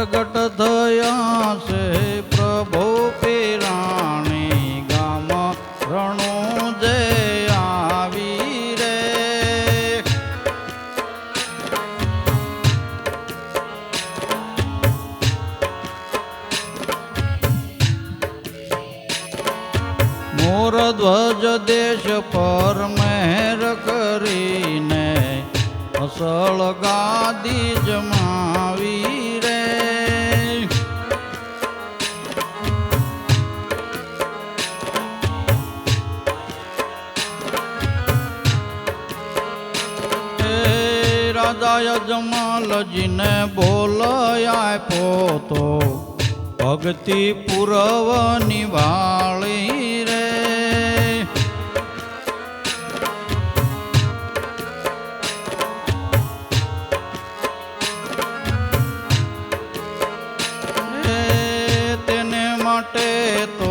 પ્રગટ થયા છે પ્રભુ પીરાણી ગામ રણું જે આવી રે મોર ધ્વજ દેશ પર મહેર કરીને અસળ ગાદી જમાવી રે રાજા જમાલજીને બોલાય પોતો ભક્તિ પૂરવ નિવાળી રે તેને માટે તો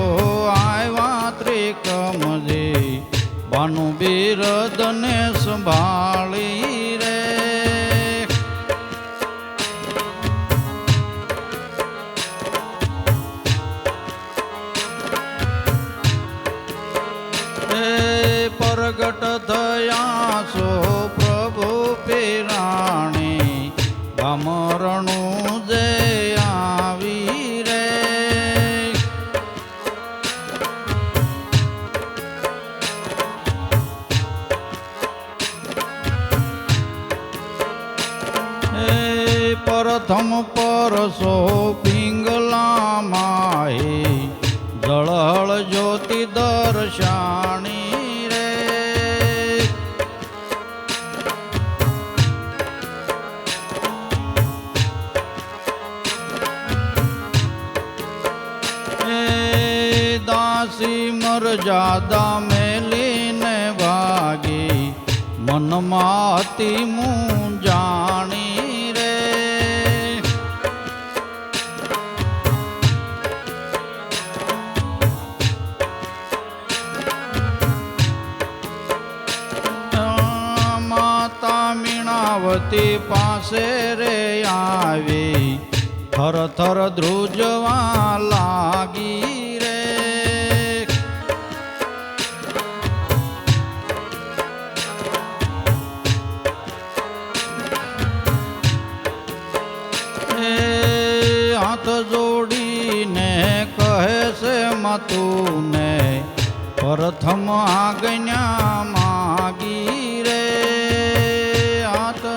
આવ્યા ત્રિકમજી ભાનુ બિરદને સંભાળી રે પ્રગટ થયા છો પ્રભુ પીરાણી ગામ રણું જે આવી રે પ્રથમ પરસો પિંગલા માહે જળહળ જ્યોતિ દર્શાણી રે દાસી મરજાદા મેલીને ભાગી મનમાં અતિ મૂંઝાણી રે માતા મીણાવતી પાસે રે આવી થર થર ધ્રુજવા લાગી રે હાથ જોડીને કહે છે મતુને પ્રથમ આજ્ઞા માગી રે હાથ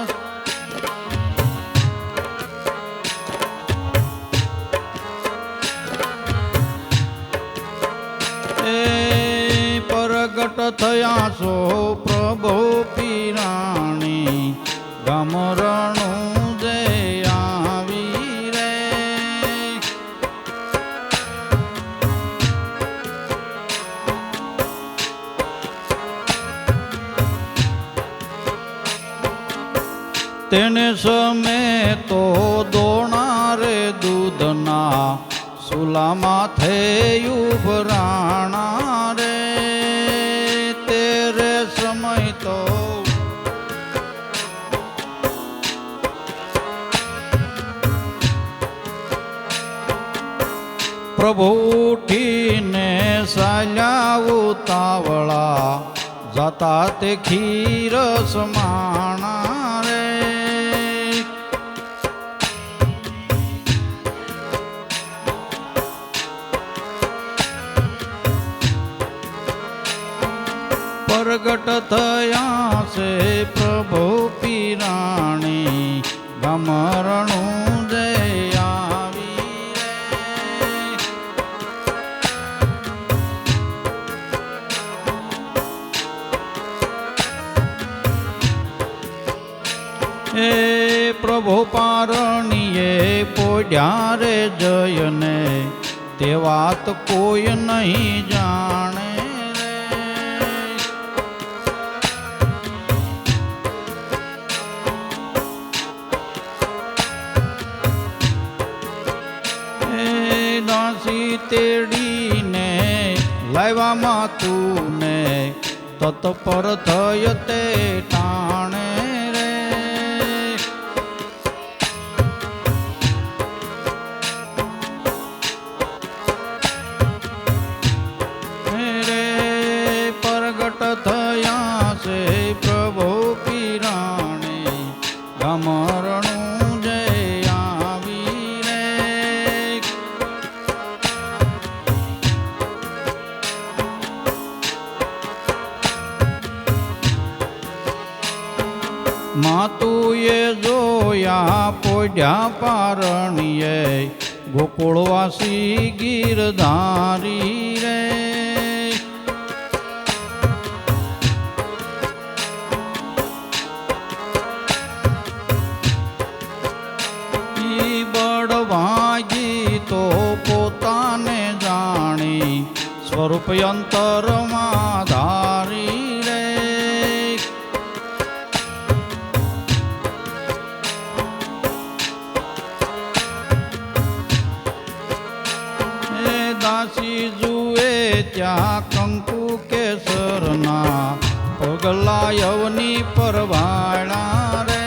પ્રગટ થયા છો પ્રભુ પીરાણી ગામ રણું જે આવી રે તેને સમે તો દોણા રે દૂધના સુલામાં થયું ભરાણા રે તેરે સમય તો પ્રભુ ઉઠીને સાલ્યા ઉતાવળા જતા તે ખીર સમાણા રે પ્રગટ થયા છે પ્રભુ પીરાણી ગામ રણું જે આવી રે એ પ્રભુ પારણીએ પોઢ્યા રે જયને તે વાત કોઈ નહીં જાણે દાસી તેડીને લાવ્યા માતુને તત્પર થય તે ટાણે રે ઓઢ્યા પારણીએ ગોકુળવાસી ગીરધારી રે બળવાગી તો પોતાને જાણી સ્વરૂપ અંતરમાં ધારી રે દાસી જુએ ત્યાં કંકુ કેસરના પગલા યવની પરવાળા રે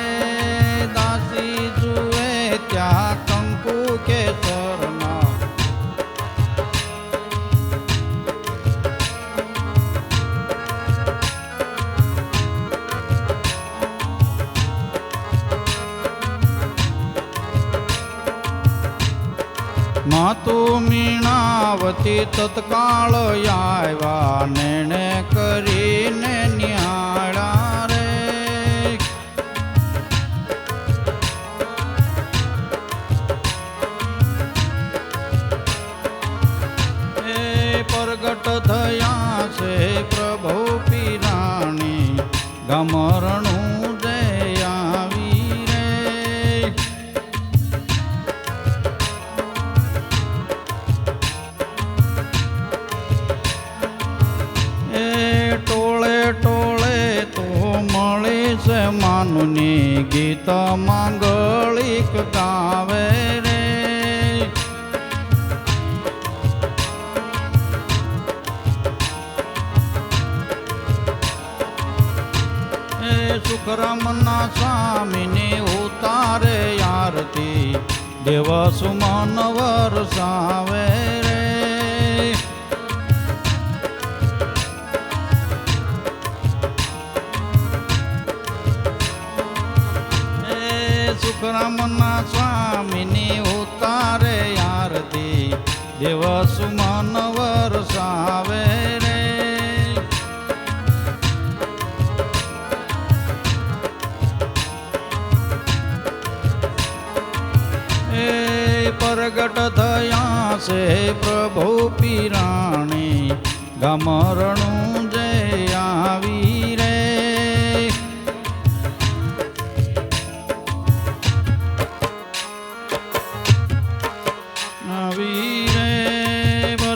દાસી જુએ ત્યાં કંકુ કેસરના માતુ મીણાવતી તત્કાળ આવ્યા નેણે કરીને નિહાળા રે એ પ્રગટ થયા છે પ્રભુ પીરાણી ગમરણું દયાવી રે માનુની ગીત માંગલિક ગાવે રે એ સુખરામના સ્વામીની ઉતારે આરતી દેવ સુમન વરસાવે રે સુખરામના સ્વામીની ઉતારે આરતી દેવ સુમન વરસાવે રે એ પ્રગટ થયા છે પ્રભુ પીરાણી ગમરણું જય આવી રે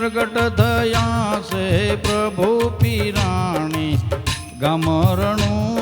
પ્રગટ થયા છે પ્રભુ પીરાણી ગમરણું